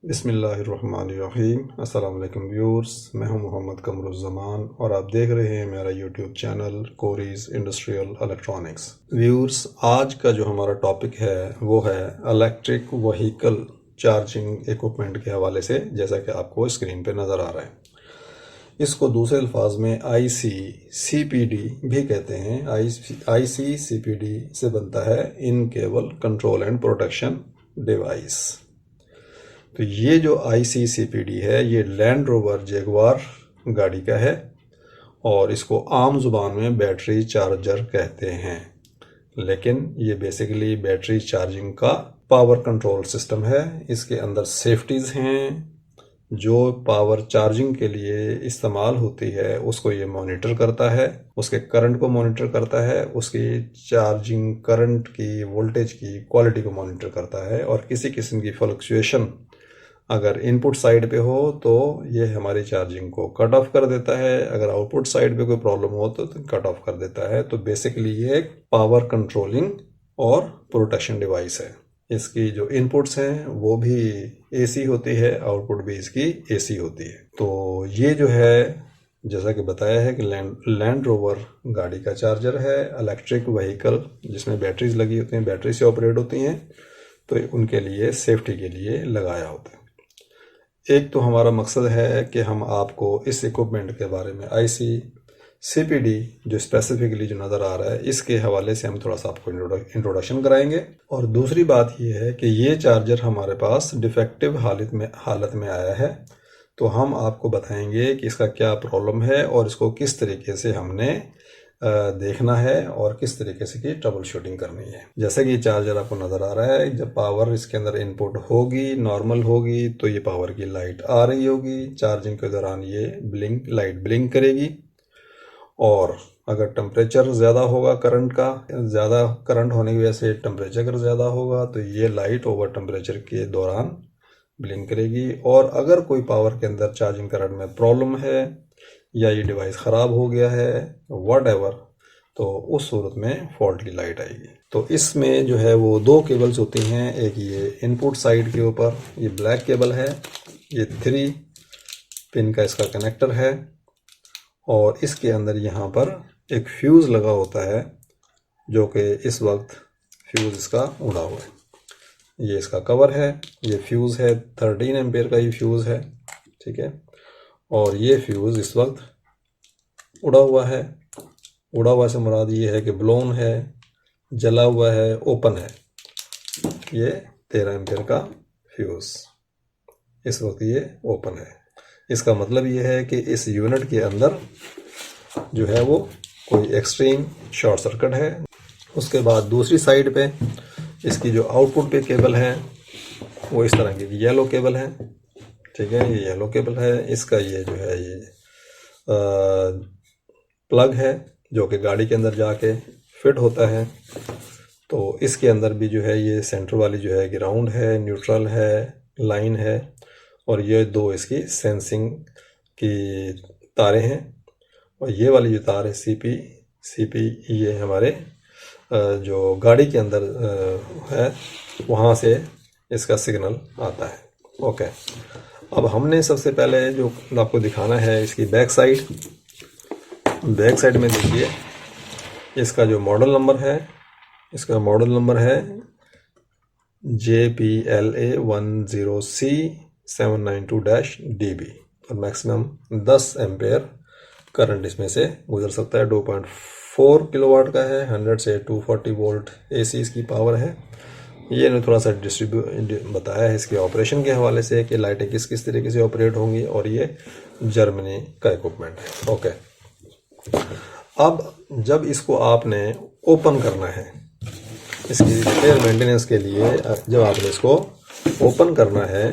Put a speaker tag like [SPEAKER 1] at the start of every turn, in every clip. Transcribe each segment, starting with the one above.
[SPEAKER 1] बिस्मिल्लाहिर्रहमानिर्रहीम। अस्सलाम वालेकुम व्यूअर्स, मैं हूं मोहम्मद कमरुज़्ज़मान और आप देख रहे हैं मेरा YouTube channel Cori's industrial electronics. Viewers, आज का जो हमारा टॉपिक है वो है इलेक्ट्रिक व्हीकल चार्जिंग इक्विपमेंट के हवाले से, जैसा कि आपको स्क्रीन पे नज़र आ रहा है। इसको दूसरे अल्फाज में IC/CPD भी कहते हैं। IC/CPD से बनता है in cable control and protection device. तो ये जो IC/CPD है ये लैंड रोवर जैगुआर गाड़ी का है और इसको आम जुबान में बैटरी चार्जर कहते हैं, लेकिन ये बेसिकली बैटरी चार्जिंग का पावर कंट्रोल सिस्टम है। इसके अंदर सेफ्टीज़ हैं जो पावर चार्जिंग के लिए इस्तेमाल होती है, उसको ये मॉनिटर करता है, उसके करंट को मॉनिटर करता है, उसकी चार्जिंग करंट की वोल्टेज की क्वालिटी को मॉनिटर करता है और किसी किस्म की फ्लक्चुएशन अगर इनपुट साइड पे हो तो ये हमारी चार्जिंग को कट ऑफ कर देता है, अगर आउटपुट साइड पे कोई प्रॉब्लम हो तो कट ऑफ कर देता है। तो बेसिकली ये एक पावर कंट्रोलिंग और प्रोटेक्शन डिवाइस है। इसकी जो इनपुट्स हैं वो भी AC होती है, आउटपुट भी इसकी AC होती है। तो ये जो है, जैसा कि बताया है कि लैंड रोवर गाड़ी का चार्जर है, इलेक्ट्रिक व्हीकल जिसमें बैटरीज लगी होती हैं, बैटरी से ऑपरेट होती हैं, तो उनके लिए सेफ्टी के लिए लगाया होता है। एक तो हमारा मकसद है कि हम आपको इस इक्विपमेंट के बारे में IC/CPD जो स्पेसिफिकली जो नज़र आ रहा है इसके हवाले से हम थोड़ा सा आपको इंट्रोडक्शन कराएंगे। और दूसरी बात ये है कि ये चार्जर हमारे पास डिफेक्टिव हालत में आया है, तो हम आपको बताएंगे कि इसका क्या प्रॉब्लम है और इसको किस तरीके से हमने देखना है और किस तरीके से की ट्रबल शूटिंग करनी है। जैसे कि ये चार्जर आपको नज़र आ रहा है, जब पावर इसके अंदर इनपुट होगी, नॉर्मल होगी, तो ये पावर की लाइट आ रही होगी। चार्जिंग के दौरान ये लाइट ब्लिंक करेगी और अगर टेम्परेचर ज़्यादा होगा, ज़्यादा करंट होने की वजह से टेम्परेचर ज़्यादा होगा तो ये लाइट ओवर टेम्परेचर के दौरान ब्लिंक करेगी। और अगर कोई पावर के अंदर चार्जिंग करंट में प्रॉब्लम है या ये डिवाइस ख़राब हो गया है व्हाटएवर, तो उस सूरत में फॉल्टली लाइट आएगी। तो इसमें जो है वो दो केबल्स होती हैं। एक ये इनपुट साइड के ऊपर ये ब्लैक केबल है, ये 3 पिन का इसका कनेक्टर है और इसके अंदर यहाँ पर एक फ्यूज़ लगा होता है जो कि इस वक्त फ्यूज़ इसका उड़ा हुआ है। ये इसका कवर है, ये फ्यूज़ है, 13 एम्पेयर का ये फ्यूज़ है, ठीक है। और ये फ्यूज़ इस वक्त उड़ा हुआ है। उड़ा हुआ से मुराद ये है कि ब्लोन है, जला हुआ है, ओपन है। ये 13 एम्पेयर का फ्यूज़ इस वक्त ये ओपन है। इसका मतलब ये है कि इस यूनिट के अंदर जो है वो कोई एक्सट्रीम शॉर्ट सर्किट है। उसके बाद दूसरी साइड पे इसकी जो आउटपुट पे केबल है वो इस तरह की येलो केबल है, ठीक है। ये येलो केबल है, इसका ये जो है ये प्लग है जो कि गाड़ी के अंदर जाके फिट होता है। तो इसके अंदर भी जो है ये सेंटर वाली जो है ग्राउंड है, न्यूट्रल है, लाइन है और ये दो इसकी सेंसिंग की तारें हैं। और ये वाली जो तार है CP ये हमारे जो गाड़ी के अंदर है वहाँ से इसका सिग्नल आता है। ओके, अब हमने सबसे पहले जो आपको दिखाना है इसकी बैक साइड में देखिए इसका जो मॉडल नंबर है, इसका मॉडल नंबर है JPLA10C792-DB और मैक्सिमम 10 एम्पेयर करंट इसमें से गुजर सकता है। 2.4 किलोवाट का है, 100 से 240 वोल्ट AC इसकी पावर है। ये ने थोड़ा सा बताया है इसके ऑपरेशन के हवाले से कि लाइटें किस किस तरीके से ऑपरेट होंगी और ये जर्मनी का इक्विपमेंट है। ओके, अब जब इसको आपने ओपन करना है, इसकी रिपेयर मेंटेनेंस के लिए जब आपने इसको ओपन करना है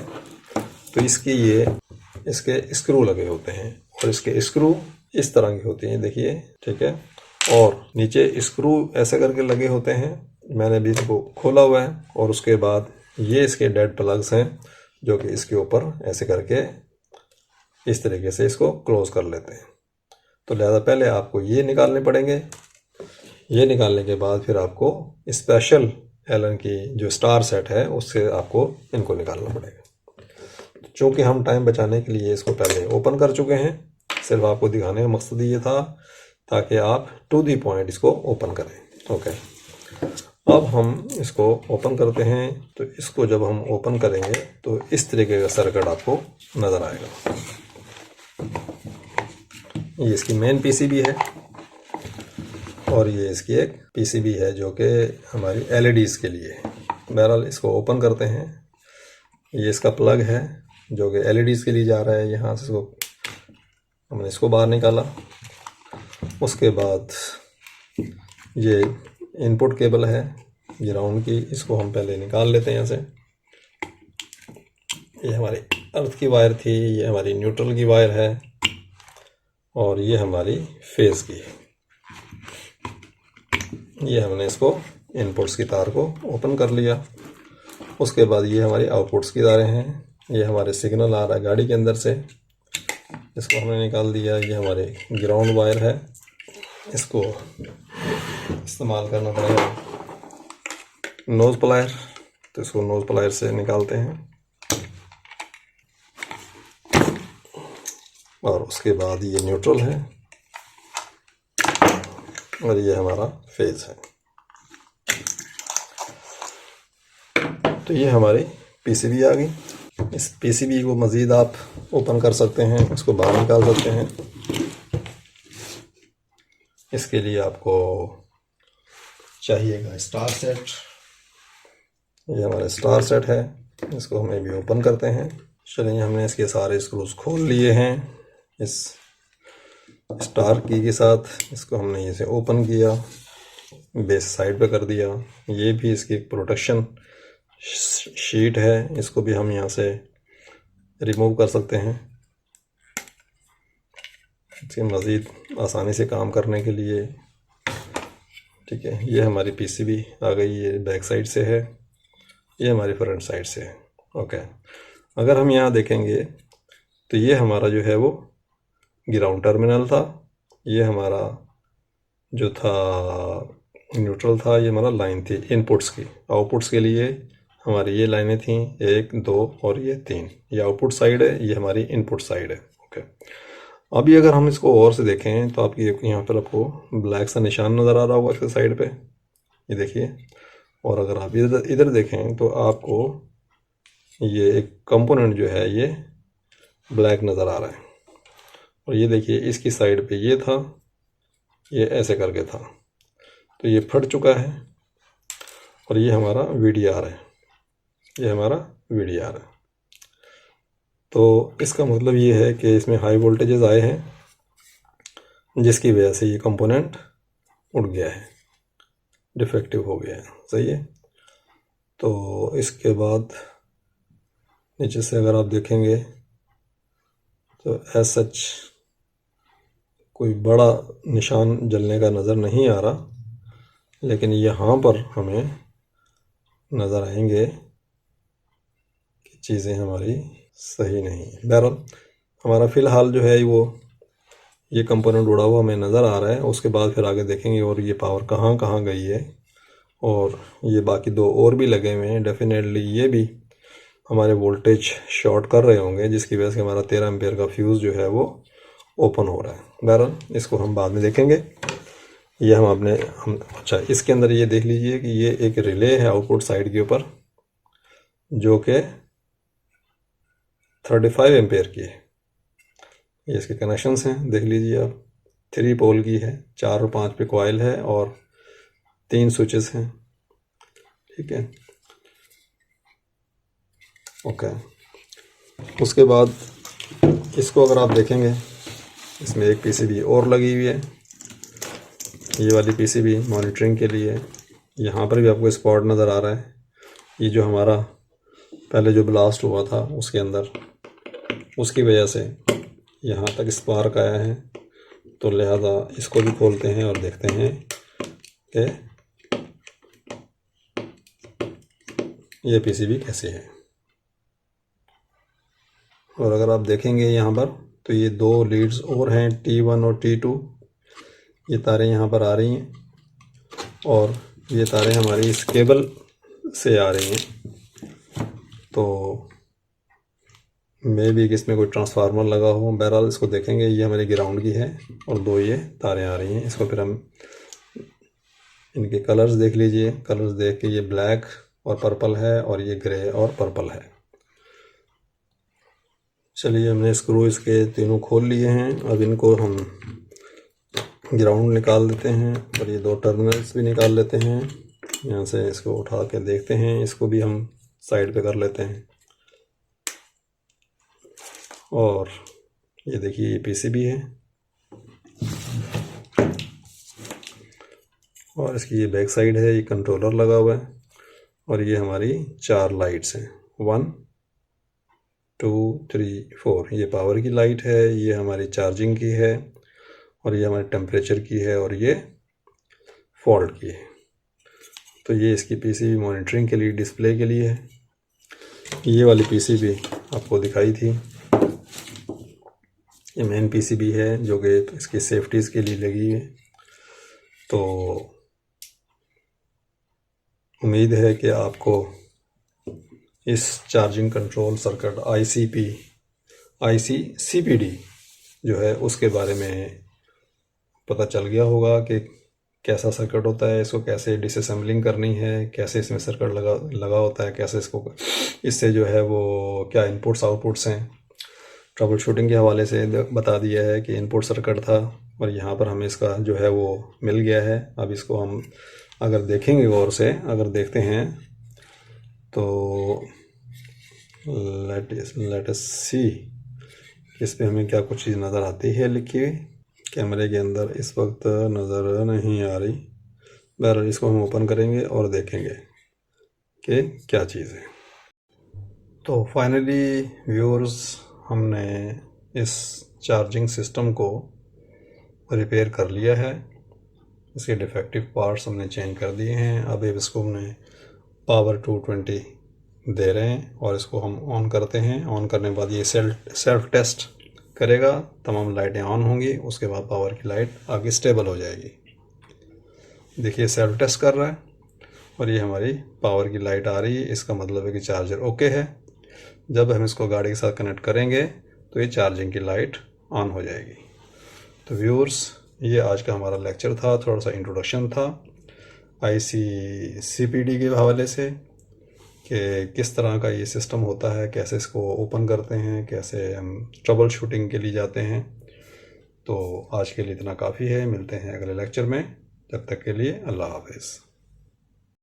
[SPEAKER 1] तो इसके स्क्रू लगे होते हैं और इसके स्क्रू इस तरह की होती हैं, देखिए, ठीक है। और नीचे स्क्रू ऐसे करके लगे होते हैं, मैंने अभी इसको खोला हुआ है। और उसके बाद ये इसके डेड प्लग्स हैं जो कि इसके ऊपर ऐसे करके इस तरीके से इसको क्लोज कर लेते हैं। तो लिहाजा पहले आपको ये निकालने पड़ेंगे। ये निकालने के बाद फिर आपको स्पेशल एलन की जो स्टार सेट है उससे आपको इनको निकालना पड़ेगा। चूँकि हम टाइम बचाने के लिए इसको पहले ओपन कर चुके हैं, सिर्फ आपको दिखाने का मकसद ये था ताकि आप टू दी पॉइंट इसको ओपन करें। ओके, अब हम इसको ओपन करते हैं। तो इसको जब हम ओपन करेंगे तो इस तरीके का सर्किट आपको नज़र आएगा। ये इसकी मेन पीसीबी है और ये इसकी एक पीसीबी है जो कि हमारी एलईडीज़ के लिए है। बहरहाल इसको ओपन करते हैं। ये इसका प्लग है जो कि एलईडीज़ के लिए जा रहा है। यहाँ से इसको हमने इसको बाहर निकाला। उसके बाद ये इनपुट केबल है ग्राउंड की, इसको हम पहले निकाल लेते हैं यहाँ से। ये हमारी अर्थ की वायर थी, ये हमारी न्यूट्रल की वायर है और ये हमारी फेज़ की है। ये हमने इसको इनपुट्स की तार को ओपन कर लिया। उसके बाद ये हमारी आउटपुट्स की तारें हैं। ये हमारे सिग्नल आ रहा है गाड़ी के अंदर से, इसको हमने निकाल दिया। ये हमारे ग्राउंड वायर है, इसको इस्तेमाल करना पड़ेगा नोज़ प्लायर, तो इसको नोज़ प्लायर से निकालते हैं। और उसके बाद ये न्यूट्रल है और ये हमारा फेज़ है। तो ये हमारी पीसीबी आ गई। इस पीसीबी को मज़ीद आप ओपन कर सकते हैं, इसको बाहर निकाल सकते हैं। इसके लिए आपको चाहिएगा स्टार सेट। ये हमारा स्टार सेट है, इसको हमें भी ओपन करते हैं। चलिए, हमने इसके सारे स्क्रूज खोल लिए हैं इस स्टार की के साथ। इसको हमने इसे ओपन किया, बेस साइड पे कर दिया। ये भी इसकी प्रोटेक्शन शीट है, इसको भी हम यहाँ से रिमूव कर सकते हैं इसके मज़ीद आसानी से काम करने के लिए। ठीक है, ये हमारी पीसीबी आ गई, ये बैक साइड से है, ये हमारी फ्रंट साइड से है। ओके, अगर हम यहाँ देखेंगे तो ये हमारा जो है वो ग्राउंड टर्मिनल था, ये हमारा जो था न्यूट्रल था, ये हमारा लाइन थी इनपुट्स की। आउटपुट्स के लिए हमारी ये लाइनें थीं 1 2 और ये 3। ये आउटपुट साइड है, ये हमारी इनपुट साइड है। ओके, अभी अगर हम इसको और से देखें तो आपकी यहाँ पर आपको ब्लैक सा निशान नज़र आ रहा होगा इसके साइड पे, ये देखिए। और अगर आप इधर देखें तो आपको ये एक कंपोनेंट जो है ये ब्लैक नज़र आ रहा है। और ये देखिए, इसकी साइड पे ये था, ये ऐसे करके था, तो ये फट चुका है। और ये हमारा वीडीआर है, ये हमारा वीडीआर है। तो इसका मतलब ये है कि इसमें हाई वोल्टेजेस आए हैं जिसकी वजह से ये कंपोनेंट उड़ गया है, डिफेक्टिव हो गया है। सही है। तो इसके बाद नीचे से अगर आप देखेंगे तो एज सच कोई बड़ा निशान जलने का नज़र नहीं आ रहा, लेकिन यहाँ पर हमें नज़र आएंगे कि चीज़ें हमारी सही नहीं है। बहरहाल हमारा फ़िलहाल जो है वो ये कंपोनेंट उड़ा हुआ हमें नज़र आ रहा है। उसके बाद फिर आगे देखेंगे और ये पावर कहाँ कहाँ गई है। और ये बाकी 2 और भी लगे हुए हैं, डेफिनेटली ये भी हमारे वोल्टेज शॉर्ट कर रहे होंगे, जिसकी वजह से हमारा 13 एम्पेयर का फ्यूज़ जो है वो ओपन हो रहा है। बहरहाल इसको हम बाद में देखेंगे। ये हम अच्छा, इसके अंदर ये देख लीजिए कि ये एक रिले है आउटपुट साइड के ऊपर जो कि 35 एम्पेयर की है। ये इसके कनेक्शंस हैं, देख लीजिए आप। 3 पोल की है, 4 और 5 पे कॉइल है और 3 स्विचेस हैं। ठीक है, ओके। उसके बाद इसको अगर आप देखेंगे, इसमें एक पीसीबी और लगी हुई है, ये वाली पीसीबी मॉनिटरिंग के लिए। यहाँ पर भी आपको स्पॉट नज़र आ रहा है। ये जो हमारा पहले जो ब्लास्ट हुआ था उसके अंदर, उसकी वजह से यहाँ तक स्पार्क आया है। तो लिहाजा इसको भी खोलते हैं और देखते हैं कि ये पीसीबी कैसे है। और अगर आप देखेंगे यहाँ पर तो ये 2 लीड्स और हैं, T1 और T2। ये तारें यहाँ पर आ रही हैं और ये तारें हमारी इस केबल से आ रही हैं। तो मे भी कि इसमें कोई ट्रांसफार्मर लगा हो। बहरहाल इसको देखेंगे। ये हमारी ग्राउंड की है और दो ये तारें आ रही हैं। इसको फिर हम इनके कलर्स देख लीजिए। कलर्स देख के ये ब्लैक और पर्पल है और ये ग्रे और पर्पल है। चलिए, हमने स्क्रू इसके तीनों खोल लिए हैं। अब इनको हम ग्राउंड निकाल देते हैं और ये दो टर्मिनल्स भी निकाल लेते हैं। यहाँ से इसको उठा के देखते हैं। इसको भी हम साइड पे कर लेते हैं। और ये देखिए, ये पीसीबी है और इसकी ये बैक साइड है। ये कंट्रोलर लगा हुआ है और ये हमारी 4 लाइट्स हैं। 1 2 3 4। ये पावर की लाइट है, ये हमारी चार्जिंग की है और ये हमारे टेम्परेचर की है और ये फॉल्ट की है। तो ये इसकी पीसीबी मॉनिटरिंग के लिए, डिस्प्ले के लिए है। ये वाली पीसीबी आपको दिखाई थी। ये मेन पीसीबी है जो कि इसकी सेफ्टीज़ के लिए लगी है। तो उम्मीद है कि आपको इस चार्जिंग कंट्रोल सर्किट ICCPD जो है उसके बारे में पता चल गया होगा कि कैसा सर्किट होता है, इसको कैसे डिसअसेंबलिंग करनी है, कैसे इसमें सर्किट लगा होता है, कैसे इसको इससे जो है वो क्या इनपुट्स आउटपुट्स हैं। ट्रबल शूटिंग के हवाले से बता दिया है कि इनपुट सर्किट था और यहाँ पर हमें इसका जो है वो मिल गया है। अब इसको हम अगर देखेंगे गौर से, अगर देखते हैं तो लेट अस सी इस पे हमें क्या कुछ चीज़ नज़र आती है लिखी हुई। कैमरे के अंदर इस वक्त नज़र नहीं आ रही। बहरहाल इसको हम ओपन करेंगे और देखेंगे कि क्या चीज़ है। तो फाइनली व्यूअर्स, हमने इस चार्जिंग सिस्टम को रिपेयर कर लिया है। इसके डिफेक्टिव पार्ट्स हमने चेंज कर दिए हैं। अब इसको हमने पावर 220 दे रहे हैं और इसको हम ऑन करते हैं। ऑन करने के बाद ये सेल्फ टेस्ट करेगा, तमाम लाइटें ऑन होंगी। उसके बाद पावर की लाइट आगे स्टेबल हो जाएगी। देखिए, सेल्फ टेस्ट कर रहा है और ये हमारी पावर की लाइट आ रही है। इसका मतलब है कि चार्जर ओके है। जब हम इसको गाड़ी के साथ कनेक्ट करेंगे तो ये चार्जिंग की लाइट ऑन हो जाएगी। तो व्यूअर्स, ये आज का हमारा लेक्चर था। थोड़ा सा इंट्रोडक्शन था ICCPD के हवाले से कि किस तरह का ये सिस्टम होता है, कैसे इसको ओपन करते हैं, कैसे हम ट्रबल शूटिंग के लिए जाते हैं। तो आज के लिए इतना काफ़ी है। मिलते हैं अगले लेक्चर में। तब तक के लिए अल्लाह हाफ़िज़।